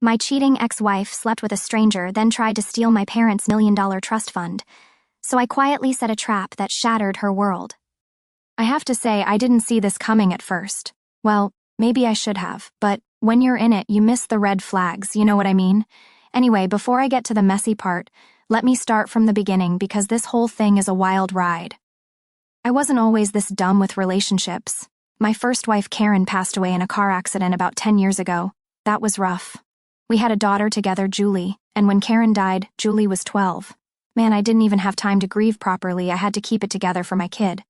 My cheating ex-wife slept with a stranger, then tried to steal my parents' $1 million trust fund, so I quietly set a trap that shattered her world. I have to say, I didn't see this coming at first. Well, maybe I should have, but when you're in it, you miss the red flags, you know what I mean? Anyway, before I get to the messy part, let me start from the beginning because this whole thing is a wild ride. I wasn't always this dumb with relationships. My first wife, Karen, passed away in a car accident about 10 years ago. That was rough. We had a daughter together, Julie, and when Karen died, Julie was 12. Man, I didn't even have time to grieve properly. I had to keep it together for my kid.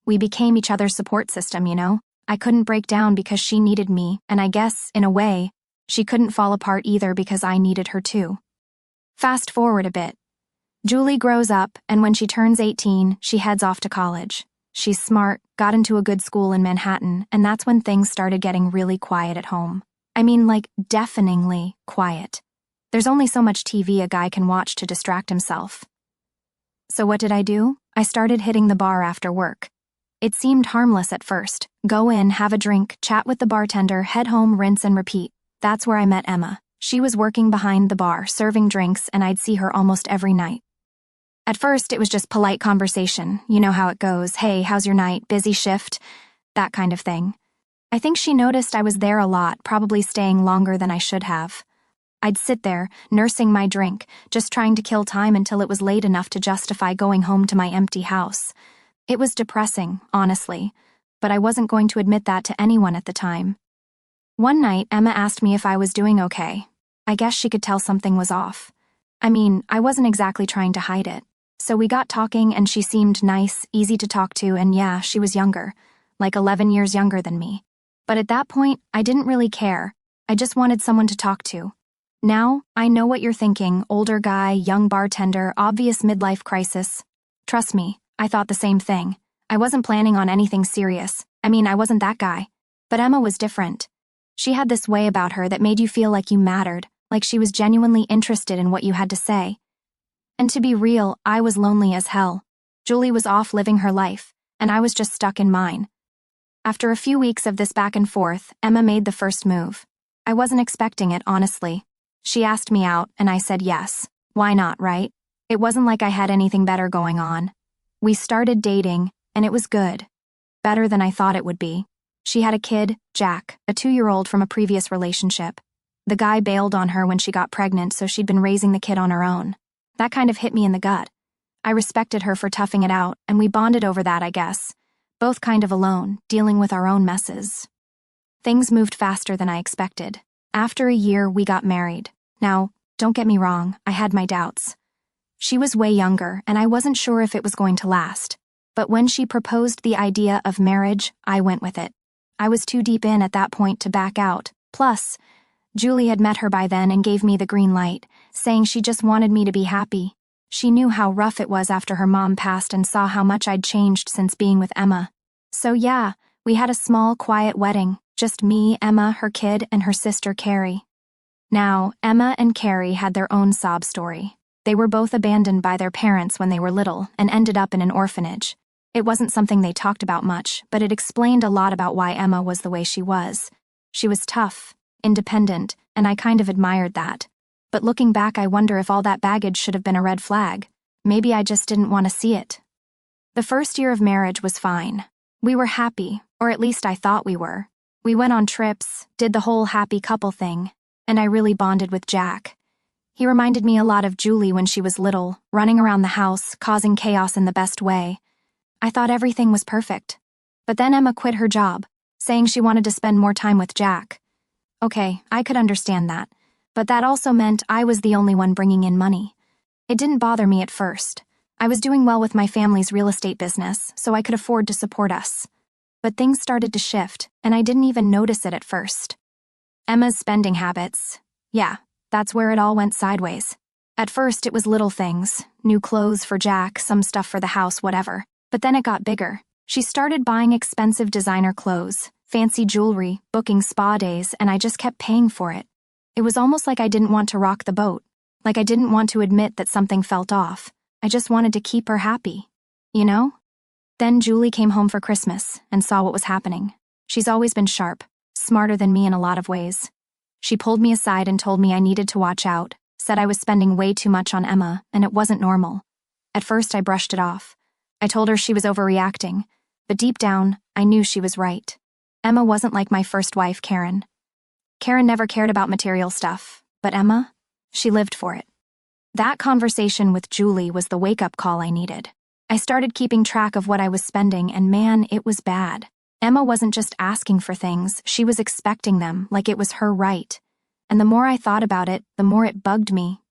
We became each other's support system, you know? I couldn't break down because she needed me, and I guess, in a way, she couldn't fall apart either because I needed her too. Fast forward a bit. Julie grows up, and when she turns 18, she heads off to college. She's smart, got into a good school in Manhattan, and that's when things started getting really quiet at home. I mean, like, deafeningly quiet. There's only so much TV a guy can watch to distract himself. So what did I do? I started hitting the bar after work. It seemed harmless at first. Go in, have a drink, chat with the bartender, head home, rinse and repeat. That's where I met Emma. She was working behind the bar, serving drinks, and I'd see her almost every night. At first, it was just polite conversation. You know how it goes. Hey, how's your night? Busy shift? That kind of thing. I think she noticed I was there a lot, probably staying longer than I should have. I'd sit there, nursing my drink, just trying to kill time until it was late enough to justify going home to my empty house. It was depressing, honestly, but I wasn't going to admit that to anyone at the time. One night, Emma asked me if I was doing okay. I guess she could tell something was off. I mean, I wasn't exactly trying to hide it. So we got talking and she seemed nice, easy to talk to, and yeah, she was younger, like 11 years younger than me. But at that point, I didn't really care. I just wanted someone to talk to. Now, I know what you're thinking, older guy, young bartender, obvious midlife crisis. Trust me, I thought the same thing. I wasn't planning on anything serious. I mean, I wasn't that guy. But Emma was different. She had this way about her that made you feel like you mattered, like she was genuinely interested in what you had to say. And to be real, I was lonely as hell. Julie was off living her life, and I was just stuck in mine. After a few weeks of this back and forth, Emma made the first move. I wasn't expecting it, honestly. She asked me out, and I said yes. Why not, right? It wasn't like I had anything better going on. We started dating, and it was good. Better than I thought it would be. She had a kid, Jack, a 2-year-old from a previous relationship. The guy bailed on her when she got pregnant, so she'd been raising the kid on her own. That kind of hit me in the gut. I respected her for toughing it out, and we bonded over that, I guess. Both kind of alone, dealing with our own messes. Things moved faster than I expected. After a year, we got married. Now, don't get me wrong, I had my doubts. She was way younger, and I wasn't sure if it was going to last. But when she proposed the idea of marriage, I went with it. I was too deep in at that point to back out. Plus, Julie had met her by then and gave me the green light, saying she just wanted me to be happy. She knew how rough it was after her mom passed and saw how much I'd changed since being with Emma. So yeah, we had a small, quiet wedding. Just me, Emma, her kid, and her sister, Carrie. Now, Emma and Carrie had their own sob story. They were both abandoned by their parents when they were little and ended up in an orphanage. It wasn't something they talked about much, but it explained a lot about why Emma was the way she was. She was tough, independent, and I kind of admired that. But looking back, I wonder if all that baggage should have been a red flag. Maybe I just didn't want to see it. The first year of marriage was fine. We were happy, or at least I thought we were. We went on trips, did the whole happy couple thing, and I really bonded with Jack. He reminded me a lot of Julie when she was little, running around the house, causing chaos in the best way. I thought everything was perfect. But then Emma quit her job, saying she wanted to spend more time with Jack. Okay, I could understand that. But that also meant I was the only one bringing in money. It didn't bother me at first. I was doing well with my family's real estate business, so I could afford to support us. But things started to shift, and I didn't even notice it at first. Emma's spending habits. Yeah, that's where it all went sideways. At first, it was little things. New clothes for Jack, some stuff for the house, whatever. But then it got bigger. She started buying expensive designer clothes, fancy jewelry, booking spa days, and I just kept paying for it. It was almost like I didn't want to rock the boat, like I didn't want to admit that something felt off. I just wanted to keep her happy. You know? Then Julie came home for Christmas and saw what was happening. She's always been sharp, smarter than me in a lot of ways. She pulled me aside and told me I needed to watch out, said I was spending way too much on Emma, and it wasn't normal. At first, I brushed it off. I told her she was overreacting, but deep down, I knew she was right. Emma wasn't like my first wife, Karen. Karen never cared about material stuff, but Emma, she lived for it. That conversation with Julie was the wake-up call I needed. I started keeping track of what I was spending, and man, it was bad. Emma wasn't just asking for things, she was expecting them, like it was her right. And the more I thought about it, the more it bugged me.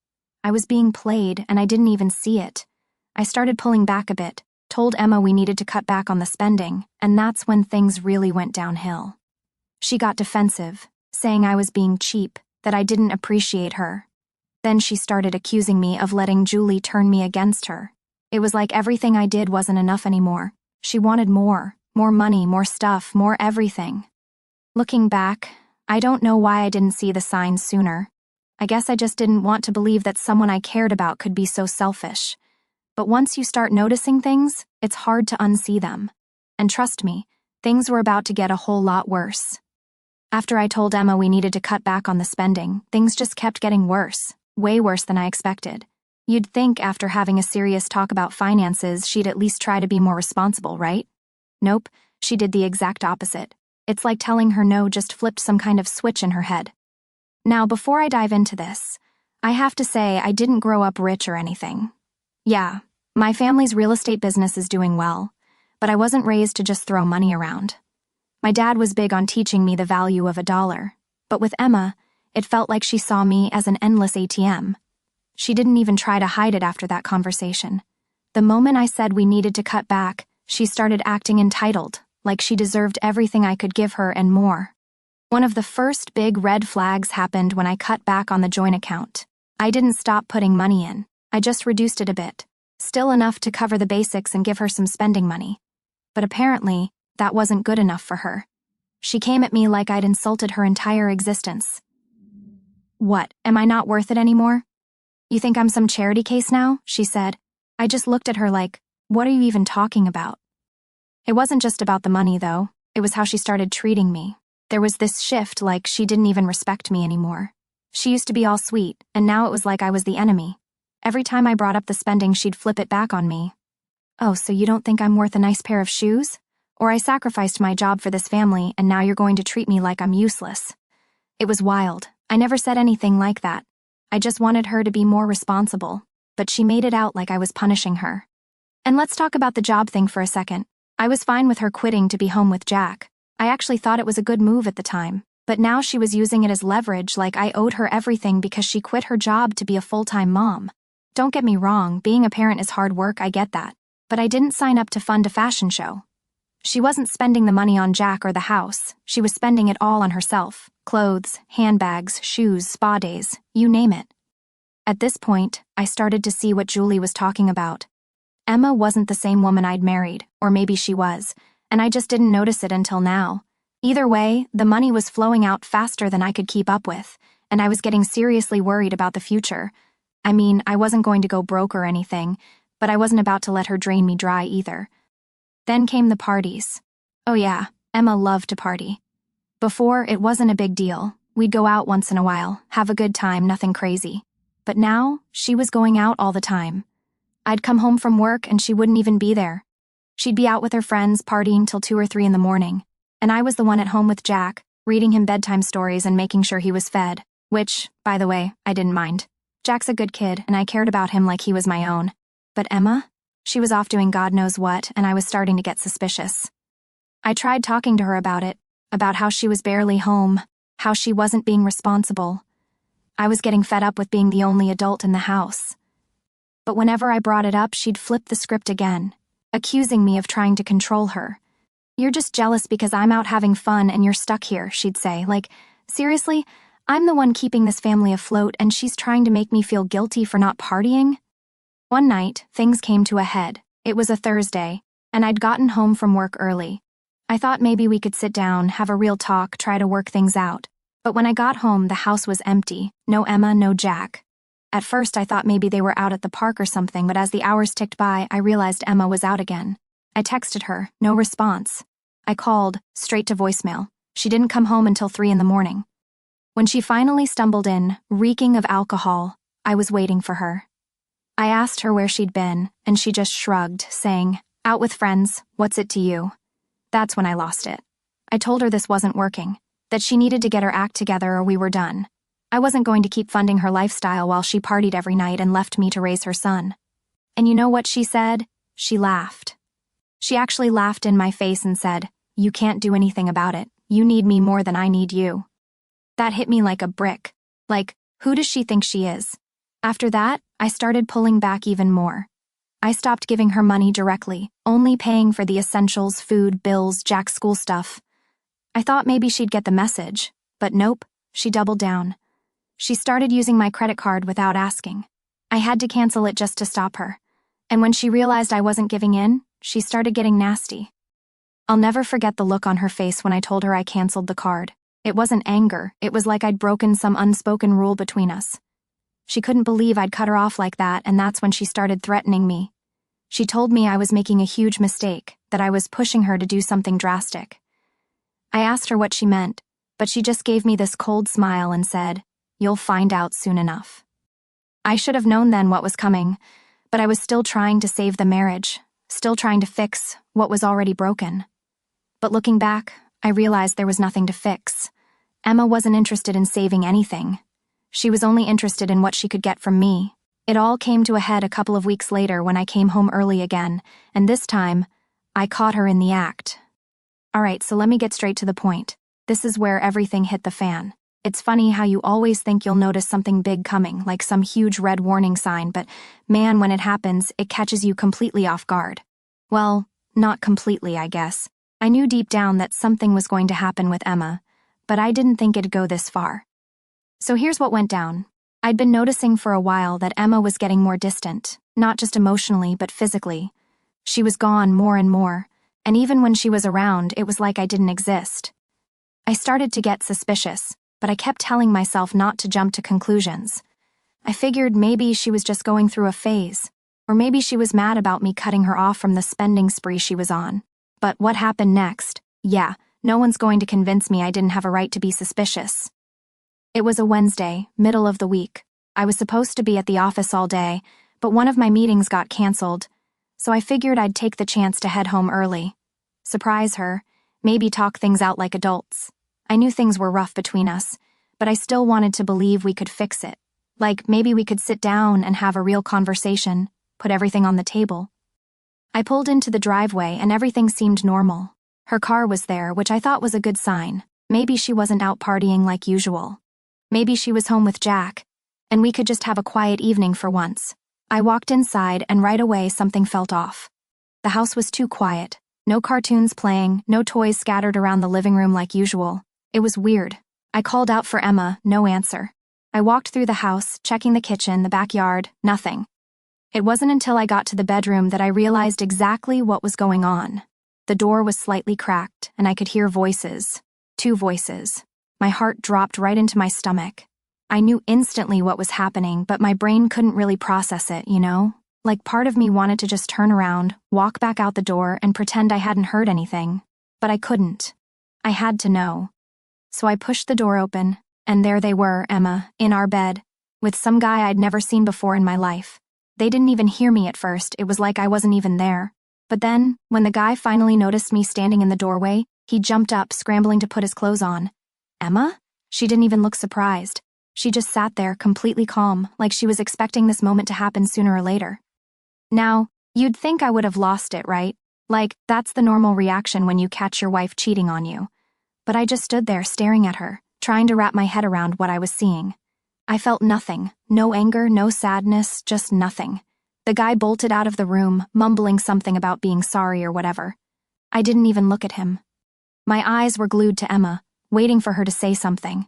I was being played, and I didn't even see it. I started pulling back a bit, told Emma we needed to cut back on the spending, and that's when things really went downhill. She got defensive, saying I was being cheap, that I didn't appreciate her. Then she started accusing me of letting Julie turn me against her. It was like everything I did wasn't enough anymore. She wanted more money, more stuff, more everything. Looking back, I don't know why I didn't see the signs sooner. I guess I just didn't want to believe that someone I cared about could be so selfish. But once you start noticing things, it's hard to unsee them. And trust me, things were about to get a whole lot worse. After I told Emma we needed to cut back on the spending, things just kept getting worse, way worse than I expected. You'd think after having a serious talk about finances, she'd at least try to be more responsible, right? Nope, she did the exact opposite. It's like telling her no just flipped some kind of switch in her head. Now, before I dive into this, I have to say I didn't grow up rich or anything. Yeah, my family's real estate business is doing well, but I wasn't raised to just throw money around. My dad was big on teaching me the value of $1, but with Emma, it felt like she saw me as an endless ATM. She didn't even try to hide it after that conversation. The moment I said we needed to cut back, she started acting entitled, like she deserved everything I could give her and more. One of the first big red flags happened when I cut back on the joint account. I didn't stop putting money in, I just reduced it a bit, still enough to cover the basics and give her some spending money. But apparently, that wasn't good enough for her. She came at me like I'd insulted her entire existence. What, am I not worth it anymore? You think I'm some charity case now? She said. I just looked at her like, what are you even talking about? It wasn't just about the money, though. It was how she started treating me. There was this shift, like she didn't even respect me anymore. She used to be all sweet, and now it was like I was the enemy. Every time I brought up the spending, she'd flip it back on me. Oh, so you don't think I'm worth a nice pair of shoes? Or I sacrificed my job for this family, and now you're going to treat me like I'm useless. It was wild. I never said anything like that. I just wanted her to be more responsible, but she made it out like I was punishing her. And let's talk about the job thing for a second. I was fine with her quitting to be home with Jack. I actually thought it was a good move at the time, but now she was using it as leverage, like I owed her everything because she quit her job to be a full-time mom. Don't get me wrong, being a parent is hard work, I get that. But I didn't sign up to fund a fashion show. She wasn't spending the money on Jack or the house. She was spending it all on herself. Clothes, handbags, shoes, spa days, you name it. At this point, I started to see what Julie was talking about. Emma wasn't the same woman I'd married, or maybe she was, and I just didn't notice it until now. Either way, the money was flowing out faster than I could keep up with, and I was getting seriously worried about the future. I mean, I wasn't going to go broke or anything, but I wasn't about to let her drain me dry either. Then came the parties. Oh yeah, Emma loved to party. Before, it wasn't a big deal. We'd go out once in a while, have a good time, nothing crazy. But now, she was going out all the time. I'd come home from work and she wouldn't even be there. She'd be out with her friends partying till 2 or 3 in the morning, and I was the one at home with Jack, reading him bedtime stories and making sure he was fed, which, by the way, I didn't mind. Jack's a good kid, and I cared about him like he was my own. But Emma? She was off doing God knows what, and I was starting to get suspicious. I tried talking to her about it, about how she was barely home, how she wasn't being responsible. I was getting fed up with being the only adult in the house. But whenever I brought it up, she'd flip the script again, accusing me of trying to control her. You're just jealous because I'm out having fun and you're stuck here, she'd say. Like, seriously? I'm the one keeping this family afloat and she's trying to make me feel guilty for not partying? One night, things came to a head. It was a Thursday, and I'd gotten home from work early. I thought maybe we could sit down, have a real talk, try to work things out. But when I got home, the house was empty. No Emma, no Jack. At first, I thought maybe they were out at the park or something, but as the hours ticked by, I realized Emma was out again. I texted her, no response. I called, straight to voicemail. She didn't come home until 3 in the morning. When she finally stumbled in, reeking of alcohol, I was waiting for her. I asked her where she'd been, and she just shrugged, saying, "Out with friends, what's it to you?" That's when I lost it. I told her this wasn't working, that she needed to get her act together or we were done. I wasn't going to keep funding her lifestyle while she partied every night and left me to raise her son. And you know what she said? She laughed. She actually laughed in my face and said, "You can't do anything about it. You need me more than I need you." That hit me like a brick. Like, who does she think she is? After that, I started pulling back even more. I stopped giving her money directly, only paying for the essentials, food, bills, Jack's school stuff. I thought maybe she'd get the message, but nope, she doubled down. She started using my credit card without asking. I had to cancel it just to stop her. And when she realized I wasn't giving in, she started getting nasty. I'll never forget the look on her face when I told her I canceled the card. It wasn't anger, it was like I'd broken some unspoken rule between us. She couldn't believe I'd cut her off like that, and that's when she started threatening me. She told me I was making a huge mistake, that I was pushing her to do something drastic. I asked her what she meant, but she just gave me this cold smile and said, "You'll find out soon enough." I should have known then what was coming, but I was still trying to save the marriage, still trying to fix what was already broken. But looking back, I realized there was nothing to fix. Emma wasn't interested in saving anything. She was only interested in what she could get from me. It all came to a head a couple of weeks later when I came home early again, and this time, I caught her in the act. Alright, so let me get straight to the point. This is where everything hit the fan. It's funny how you always think you'll notice something big coming, like some huge red warning sign, but man, when it happens, it catches you completely off guard. Well, not completely, I guess. I knew deep down that something was going to happen with Emma, but I didn't think it'd go this far. So here's what went down. I'd been noticing for a while that Emma was getting more distant, not just emotionally, but physically. She was gone more and more, and even when she was around, it was like I didn't exist. I started to get suspicious, but I kept telling myself not to jump to conclusions. I figured maybe she was just going through a phase, or maybe she was mad about me cutting her off from the spending spree she was on. But what happened next? Yeah, no one's going to convince me I didn't have a right to be suspicious. It was a Wednesday, middle of the week. I was supposed to be at the office all day, but one of my meetings got canceled, so I figured I'd take the chance to head home early. Surprise her, maybe talk things out like adults. I knew things were rough between us, but I still wanted to believe we could fix it. Like, maybe we could sit down and have a real conversation, put everything on the table. I pulled into the driveway and everything seemed normal. Her car was there, which I thought was a good sign. Maybe she wasn't out partying like usual. Maybe she was home with Jack, and we could just have a quiet evening for once. I walked inside and right away something felt off. The house was too quiet. No cartoons playing, no toys scattered around the living room like usual. It was weird. I called out for Emma, no answer. I walked through the house, checking the kitchen, the backyard, nothing. It wasn't until I got to the bedroom that I realized exactly what was going on. The door was slightly cracked, and I could hear voices. 2 voices. My heart dropped right into my stomach. I knew instantly what was happening, but my brain couldn't really process it, you know? Like part of me wanted to just turn around, walk back out the door, and pretend I hadn't heard anything. But I couldn't. I had to know. So I pushed the door open, and there they were, Emma, in our bed, with some guy I'd never seen before in my life. They didn't even hear me at first, it was like I wasn't even there. But then, when the guy finally noticed me standing in the doorway, he jumped up, scrambling to put his clothes on. Emma? She didn't even look surprised. She just sat there, completely calm, like she was expecting this moment to happen sooner or later. Now, you'd think I would have lost it, right? Like, that's the normal reaction when you catch your wife cheating on you. But I just stood there staring at her, trying to wrap my head around what I was seeing. I felt nothing, no anger, no sadness, just nothing. The guy bolted out of the room, mumbling something about being sorry or whatever. I didn't even look at him. My eyes were glued to Emma, waiting for her to say something.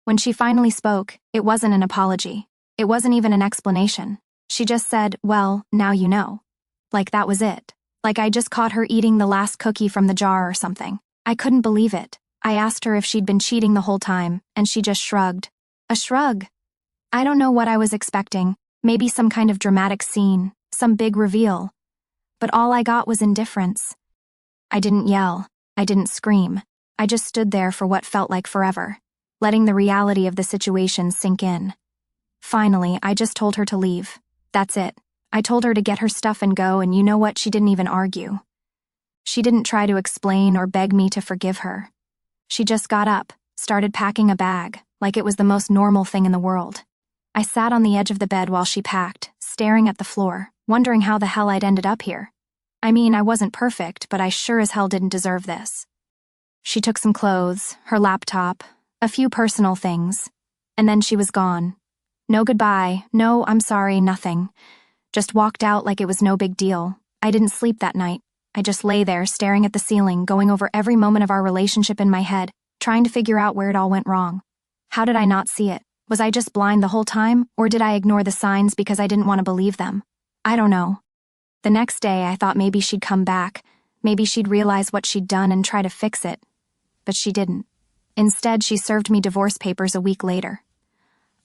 When she finally spoke, it wasn't an apology. It wasn't even an explanation. She just said, "Well, now you know." Like that was it. Like I just caught her eating the last cookie from the jar or something. I couldn't believe it. I asked her if she'd been cheating the whole time, and she just shrugged. A shrug. I don't know what I was expecting. Maybe some kind of dramatic scene, some big reveal. But all I got was indifference. I didn't yell. I didn't scream. I just stood there for what felt like forever. letting the reality of the situation sink in. Finally, I just told her to leave. That's it. I told her to get her stuff and go, and you know what? She didn't even argue. She didn't try to explain or beg me to forgive her. She just got up, started packing a bag, like it was the most normal thing in the world. I sat on the edge of the bed while she packed, staring at the floor, wondering how the hell I'd ended up here. I mean, I wasn't perfect, but I sure as hell didn't deserve this. She took some clothes, her laptop, a few personal things, and then she was gone. No goodbye, no I'm sorry, nothing. Just walked out like it was no big deal. I didn't sleep that night. I just lay there staring at the ceiling, going over every moment of our relationship in my head, trying to figure out where it all went wrong. How did I not see it? Was I just blind the whole time, or did I ignore the signs because I didn't want to believe them? I don't know. The next day, I thought maybe she'd come back, maybe she'd realize what she'd done and try to fix it. But she didn't. Instead, she served me divorce papers a week later.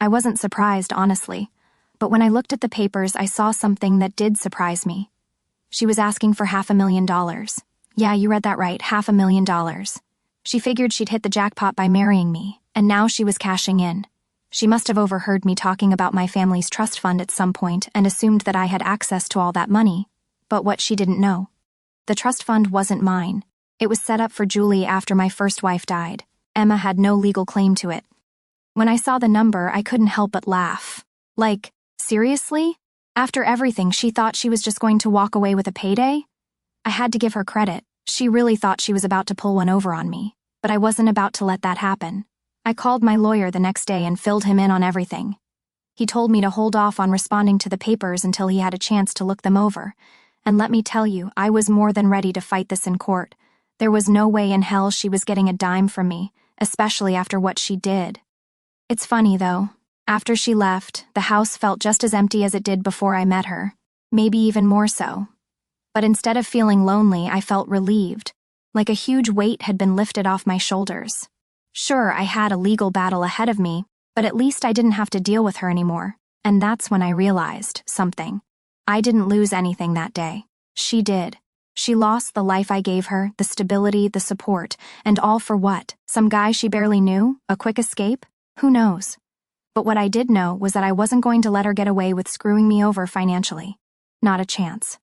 I wasn't surprised, honestly, but when I looked at the papers, I saw something that did surprise me. She was asking for $500,000. Yeah, you read that right, $500,000. She figured she'd hit the jackpot by marrying me, and now she was cashing in. She must have overheard me talking about my family's trust fund at some point and assumed that I had access to all that money. But what she didn't know. The trust fund wasn't mine. It was set up for Julie after my first wife died. Emma had no legal claim to it. When I saw the number, I couldn't help but laugh. Like, seriously? After everything, she thought she was just going to walk away with a payday? I had to give her credit. She really thought she was about to pull one over on me. But I wasn't about to let that happen. I called my lawyer the next day and filled him in on everything. He told me to hold off on responding to the papers until he had a chance to look them over. And let me tell you, I was more than ready to fight this in court. There was no way in hell she was getting a dime from me, especially after what she did. It's funny, though. After she left, the house felt just as empty as it did before I met her, maybe even more so. But instead of feeling lonely, I felt relieved, like a huge weight had been lifted off my shoulders. Sure, I had a legal battle ahead of me, but at least I didn't have to deal with her anymore, and that's when I realized something. I didn't lose anything that day. She did. She lost the life I gave her, the stability, the support, and all for what? Some guy she barely knew? A quick escape? Who knows? But what I did know was that I wasn't going to let her get away with screwing me over financially. Not a chance.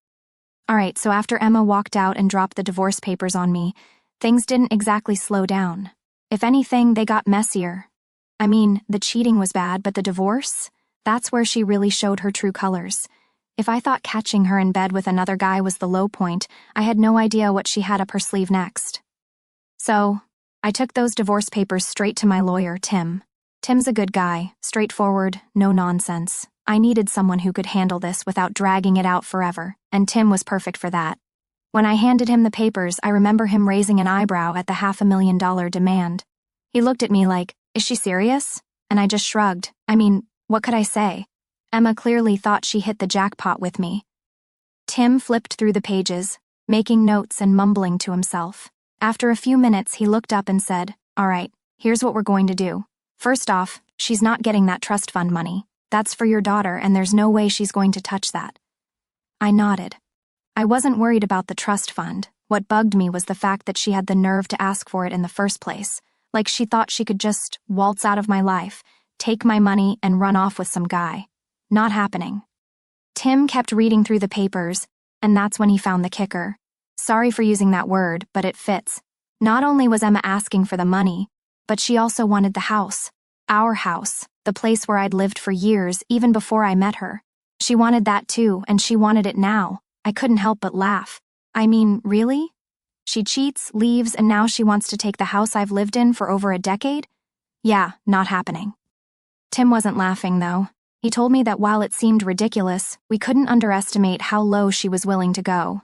Alright, so after Emma walked out and dropped the divorce papers on me, things didn't exactly slow down. If anything, they got messier. I mean, the cheating was bad, but the divorce? That's where she really showed her true colors. If I thought catching her in bed with another guy was the low point, I had no idea what she had up her sleeve next. So, I took those divorce papers straight to my lawyer, Tim. Tim's a good guy, straightforward, no nonsense. I needed someone who could handle this without dragging it out forever, and Tim was perfect for that. When I handed him the papers, I remember him raising an eyebrow at the $500,000 demand. He looked at me like, "Is she serious?" And I just shrugged. I mean, what could I say? Emma clearly thought she hit the jackpot with me. Tim flipped through the pages, making notes and mumbling to himself. After a few minutes, he looked up and said, "All right, here's what we're going to do. First off, she's not getting that trust fund money. That's for your daughter, and there's no way she's going to touch that." I nodded. I wasn't worried about the trust fund. What bugged me was the fact that she had the nerve to ask for it in the first place, like she thought she could just waltz out of my life, take my money, and run off with some guy. Not happening. Tim kept reading through the papers, and that's when he found the kicker. Sorry for using that word, but it fits. Not only was Emma asking for the money, but she also wanted the house. Our house, the place where I'd lived for years, even before I met her. She wanted that too, and she wanted it now. I couldn't help but laugh. I mean, really? She cheats, leaves, and now she wants to take the house I've lived in for over a decade? Yeah, not happening. Tim wasn't laughing, though. He told me that while it seemed ridiculous, we couldn't underestimate how low she was willing to go.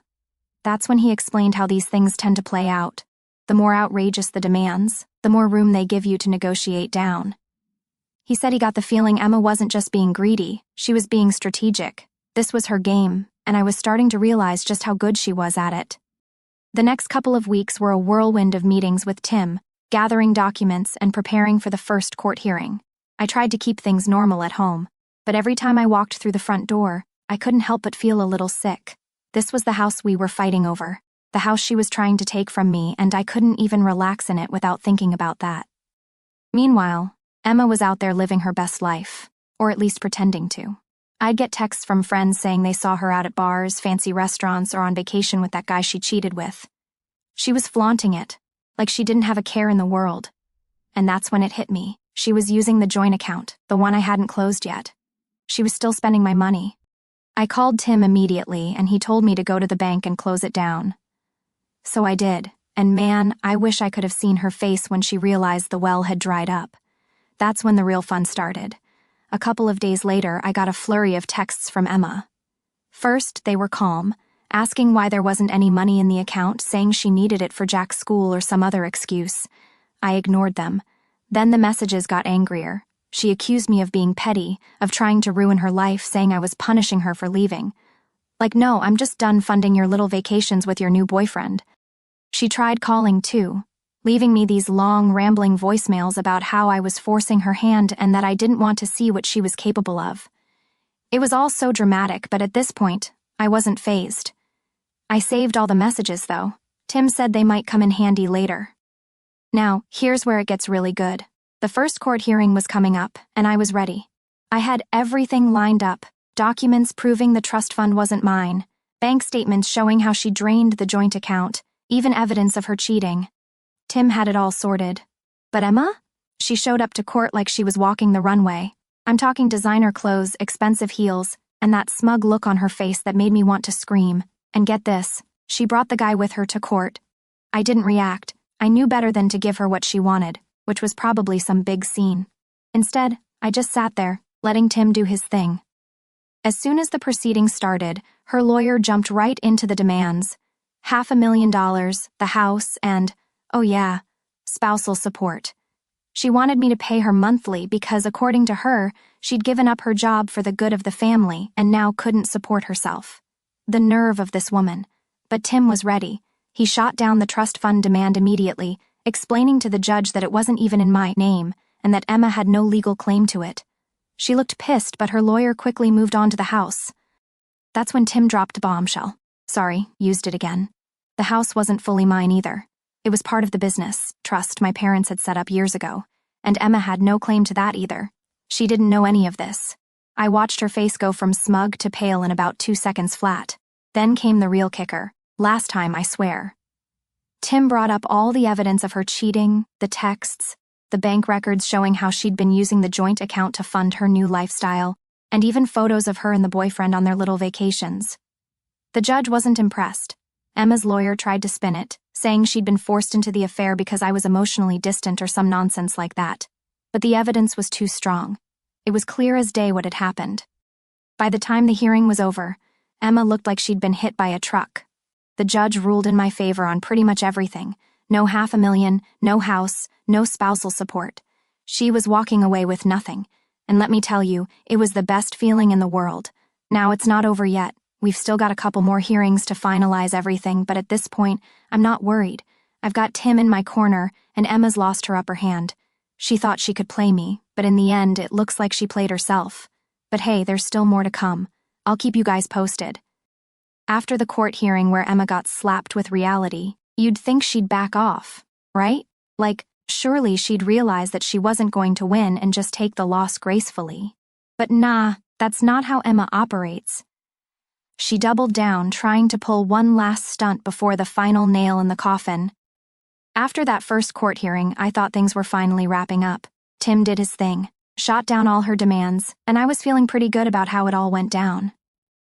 That's when he explained how these things tend to play out. The more outrageous the demands, the more room they give you to negotiate down. He said he got the feeling Emma wasn't just being greedy, she was being strategic. This was her game, and I was starting to realize just how good she was at it. The next couple of weeks were a whirlwind of meetings with Tim, gathering documents and preparing for the first court hearing. I tried to keep things normal at home, but every time I walked through the front door, I couldn't help but feel a little sick. This was the house we were fighting over, the house she was trying to take from me, and I couldn't even relax in it without thinking about that. Meanwhile, Emma was out there living her best life, or at least pretending to. I'd get texts from friends saying they saw her out at bars, fancy restaurants, or on vacation with that guy she cheated with. She was flaunting it, like she didn't have a care in the world. And that's when it hit me. She was using the joint account, the one I hadn't closed yet. She was still spending my money. I called Tim immediately, and he told me to go to the bank and close it down. So I did, and man, I wish I could have seen her face when she realized the well had dried up. That's when the real fun started. A couple of days later, I got a flurry of texts from Emma. First, they were calm, asking why there wasn't any money in the account, saying she needed it for Jack's school or some other excuse. I ignored them. Then the messages got angrier. She accused me of being petty, of trying to ruin her life, saying I was punishing her for leaving. Like, no, I'm just done funding your little vacations with your new boyfriend. She tried calling, too, leaving me these long, rambling voicemails about how I was forcing her hand and that I didn't want to see what she was capable of. It was all so dramatic, but at this point, I wasn't fazed. I saved all the messages, though. Tim said they might come in handy later. Now, here's where it gets really good. The first court hearing was coming up, and I was ready. I had everything lined up, documents proving the trust fund wasn't mine, bank statements showing how she drained the joint account, even evidence of her cheating. Tim had it all sorted. But Emma? She showed up to court like she was walking the runway. I'm talking designer clothes, expensive heels, and that smug look on her face that made me want to scream. And get this, she brought the guy with her to court. I didn't react. I knew better than to give her what she wanted, which was probably some big scene. Instead, I just sat there, letting Tim do his thing. As soon as the proceedings started, her lawyer jumped right into the demands. $500,000, the house, and, oh yeah, spousal support. She wanted me to pay her monthly because, according to her, she'd given up her job for the good of the family and now couldn't support herself. The nerve of this woman. But Tim was ready. He shot down the trust fund demand immediately, explaining to the judge that it wasn't even in my name and that Emma had no legal claim to it. She looked pissed, but her lawyer quickly moved on to the house. That's when Tim dropped bombshell. Sorry, used it again. The house wasn't fully mine either. It was part of the business, trust my parents had set up years ago, and Emma had no claim to that either. She didn't know any of this. I watched her face go from smug to pale in about 2 seconds flat. Then came the real kicker. Last time, I swear. Tim brought up all the evidence of her cheating, the texts, the bank records showing how she'd been using the joint account to fund her new lifestyle, and even photos of her and the boyfriend on their little vacations. The judge wasn't impressed. Emma's lawyer tried to spin it, saying she'd been forced into the affair because I was emotionally distant or some nonsense like that. But the evidence was too strong. It was clear as day what had happened. By the time the hearing was over, Emma looked like she'd been hit by a truck. The judge ruled in my favor on pretty much everything. No $500,000, no house, no spousal support. She was walking away with nothing. And let me tell you, it was the best feeling in the world. Now it's not over yet. We've still got a couple more hearings to finalize everything, but at this point, I'm not worried. I've got Tim in my corner, and Emma's lost her upper hand. She thought she could play me, but in the end, it looks like she played herself. But hey, there's still more to come. I'll keep you guys posted. After the court hearing where Emma got slapped with reality, you'd think she'd back off, right? Like, surely she'd realize that she wasn't going to win and just take the loss gracefully. But nah, that's not how Emma operates. She doubled down, trying to pull one last stunt before the final nail in the coffin. After that first court hearing, I thought things were finally wrapping up. Tim did his thing, shot down all her demands, and I was feeling pretty good about how it all went down.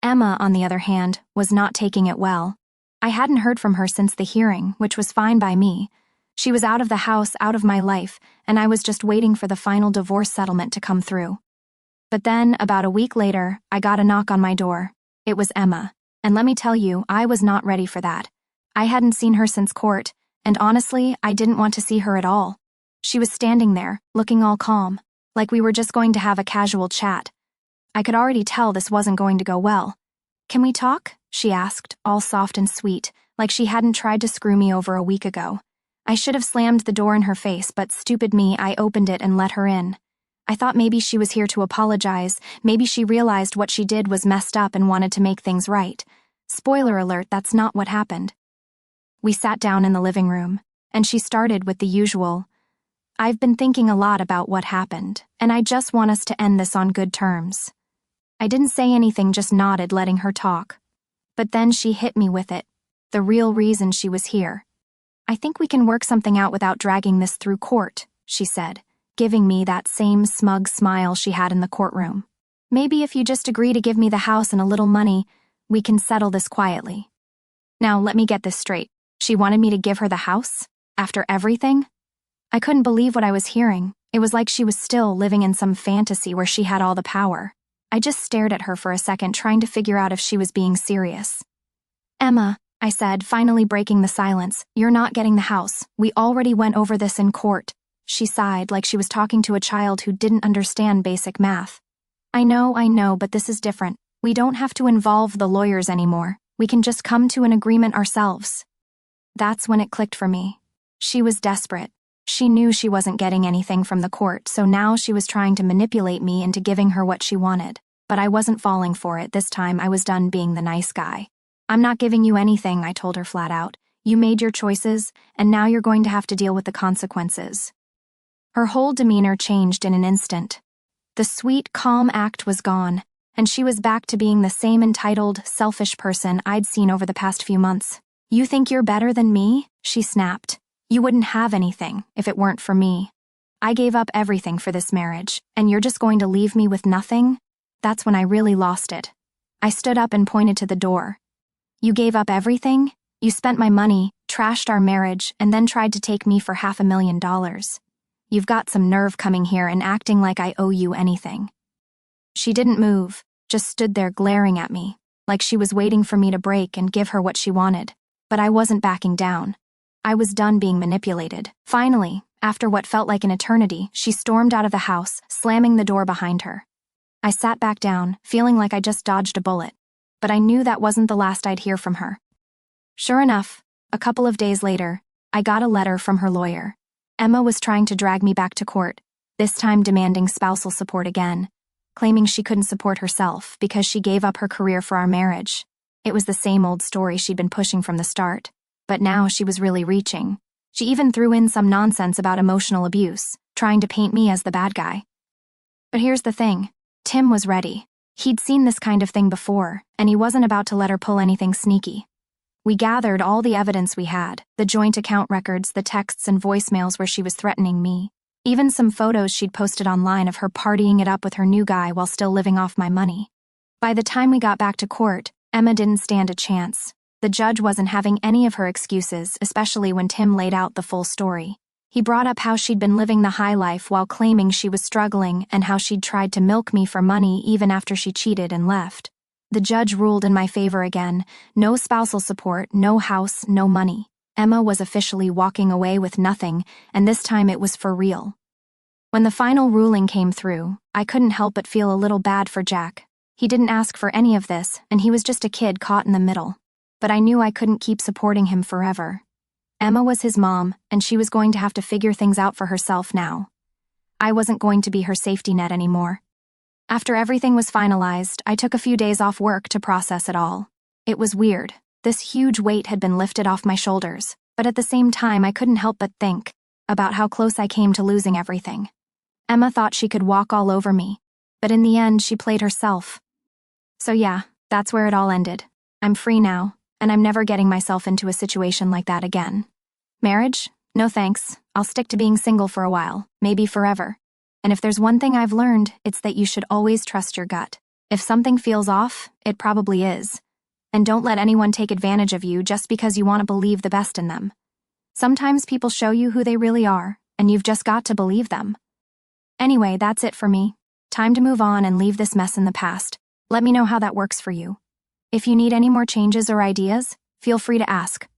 Emma, on the other hand, was not taking it well. I hadn't heard from her since the hearing, which was fine by me. She was out of the house, out of my life, and I was just waiting for the final divorce settlement to come through. But then, about a week later, I got a knock on my door. It was Emma, and let me tell you, I was not ready for that. I hadn't seen her since court, and honestly, I didn't want to see her at all. She was standing there, looking all calm, like we were just going to have a casual chat. I could already tell this wasn't going to go well. "Can we talk?" she asked, all soft and sweet, like she hadn't tried to screw me over a week ago. I should have slammed the door in her face, but stupid me, I opened it and let her in. I thought maybe she was here to apologize, maybe she realized what she did was messed up and wanted to make things right. Spoiler alert, that's not what happened. We sat down in the living room, and she started with the usual, I've been thinking a lot about what happened, and I just want us to end this on good terms. I didn't say anything, just nodded, letting her talk. But then she hit me with it. The real reason she was here. I think we can work something out without dragging this through court, she said, giving me that same smug smile she had in the courtroom. Maybe if you just agree to give me the house and a little money, we can settle this quietly. Now, let me get this straight. She wanted me to give her the house? After everything? I couldn't believe what I was hearing. It was like she was still living in some fantasy where she had all the power. I just stared at her for a second, trying to figure out if she was being serious. Emma, I said, finally breaking the silence, you're not getting the house. We already went over this in court. She sighed like she was talking to a child who didn't understand basic math. I know, but this is different. We don't have to involve the lawyers anymore. We can just come to an agreement ourselves. That's when it clicked for me. She was desperate. She knew she wasn't getting anything from the court, so now she was trying to manipulate me into giving her what she wanted. But I wasn't falling for it. This time I was done being the nice guy. I'm not giving you anything, I told her flat out. You made your choices, and now you're going to have to deal with the consequences. Her whole demeanor changed in an instant. The sweet, calm act was gone, and she was back to being the same entitled, selfish person I'd seen over the past few months. You think you're better than me? She snapped. You wouldn't have anything if it weren't for me. I gave up everything for this marriage, and you're just going to leave me with nothing? That's when I really lost it. I stood up and pointed to the door. You gave up everything? You spent my money, trashed our marriage, and then tried to take me for $500,000. You've got some nerve coming here and acting like I owe you anything. She didn't move, just stood there glaring at me, like she was waiting for me to break and give her what she wanted. But I wasn't backing down. I was done being manipulated. Finally, after what felt like an eternity, she stormed out of the house, slamming the door behind her. I sat back down, feeling like I just dodged a bullet, but I knew that wasn't the last I'd hear from her. Sure enough, a couple of days later, I got a letter from her lawyer. Emma was trying to drag me back to court, this time demanding spousal support again, claiming she couldn't support herself because she gave up her career for our marriage. It was the same old story she'd been pushing from the start. But now she was really reaching. She even threw in some nonsense about emotional abuse, trying to paint me as the bad guy. But here's the thing. Tim was ready. He'd seen this kind of thing before, and he wasn't about to let her pull anything sneaky. We gathered all the evidence we had, the joint account records, the texts and voicemails where she was threatening me, even some photos she'd posted online of her partying it up with her new guy while still living off my money. By the time we got back to court, Emma didn't stand a chance. The judge wasn't having any of her excuses, especially when Tim laid out the full story. He brought up how she'd been living the high life while claiming she was struggling and how she'd tried to milk me for money even after she cheated and left. The judge ruled in my favor again. No spousal support, no house, no money. Emma was officially walking away with nothing, and this time it was for real. When the final ruling came through, I couldn't help but feel a little bad for Jack. He didn't ask for any of this, and he was just a kid caught in the middle. But I knew I couldn't keep supporting him forever. Emma was his mom, and she was going to have to figure things out for herself now. I wasn't going to be her safety net anymore. After everything was finalized, I took a few days off work to process it all. It was weird. This huge weight had been lifted off my shoulders, but at the same time I couldn't help but think about how close I came to losing everything. Emma thought she could walk all over me, but in the end she played herself. So yeah, that's where it all ended. I'm free now, and I'm never getting myself into a situation like that again. Marriage? No thanks. I'll stick to being single for a while, maybe forever. And if there's one thing I've learned, it's that you should always trust your gut. If something feels off, it probably is. And don't let anyone take advantage of you just because you want to believe the best in them. Sometimes people show you who they really are, and you've just got to believe them. Anyway, that's it for me. Time to move on and leave this mess in the past. Let me know how that works for you. If you need any more changes or ideas, feel free to ask.